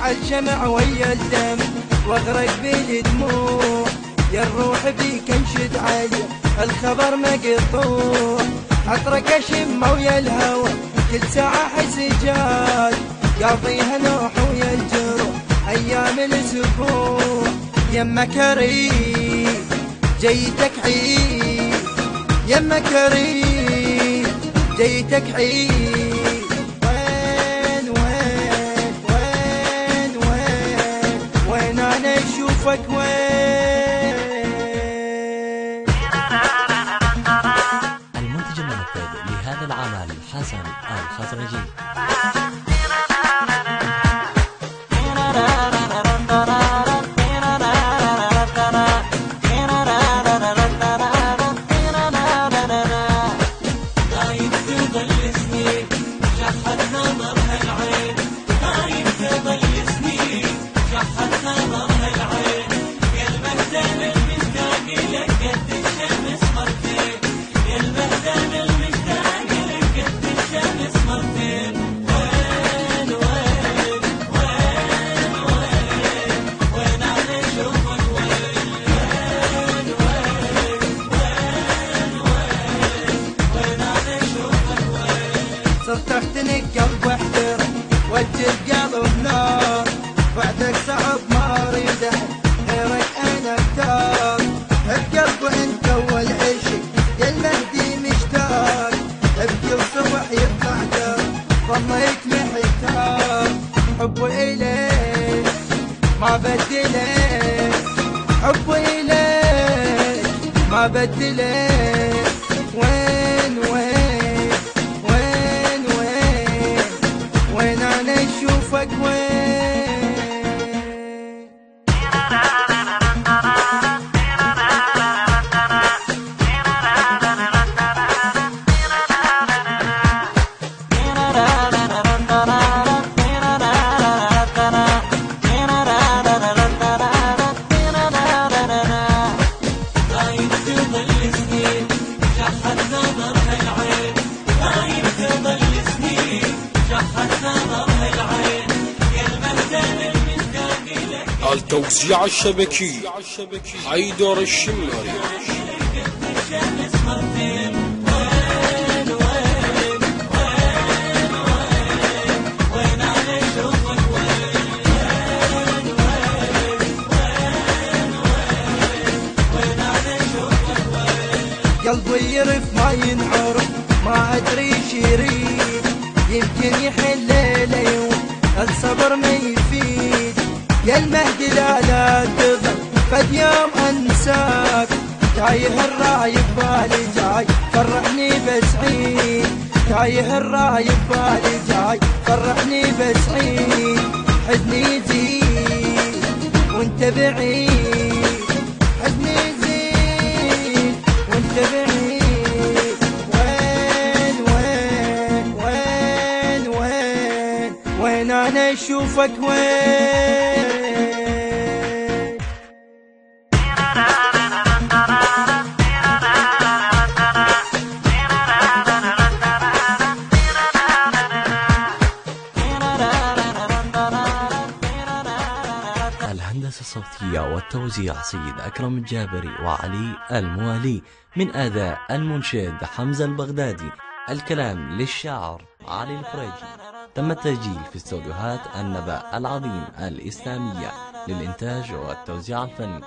عالشمع ويا الدم واغرق بالدموع، يا الروح بيك انشد علي الخبر مقطوع، عطرك اشمه ويا الهوى كل ساعة احس جاي، قاضيها نوح ويا الجروح ايام الاسبوع. يما كريم جيتك عيد، يما كريم جيتك عيد، وين وين وين وين وين انا اشوفك وين. المنتج المنفذ لهذا العمل حسن الخزرجي. صرت اختنق قلب واحترق وجه القلب نار، بعدك صعب ما اريده غيرك انا اختار، بقلب انت اول عشق يا المهدي مشتاق، بكل صبح يطلع درب ضميك محتار، حبي اليك ما بدلك، حبي اليك ما بدلك، وين وين وين وين وين انا اشوفك وين. التوزيع الشبكي حيدر الشمري. قلبي يرف ما ينعرف ما ادري ايش يريد، يمكن يحل ليله يوم الصبر ما يفيد، يا المهدي لا تظل فد يوم انساك، تايه الرايب بالي جاي فرحني بسعيد، تايه الرايب بالي جاي فرحني بسعيد، حزني يزيد وانت بعيد، حزني يزيد وانت بعيد، وين وين وين وين وين انا اشوفك وين. الهندسة الصوتية والتوزيع سيد أكرم الجابري وعلي الموالي، من أداء المنشد حمزة البغدادي، الكلام للشاعر علي الفريجي. تم التسجيل في استوديوهات النبأ العظيم الإسلامية للإنتاج والتوزيع الفني.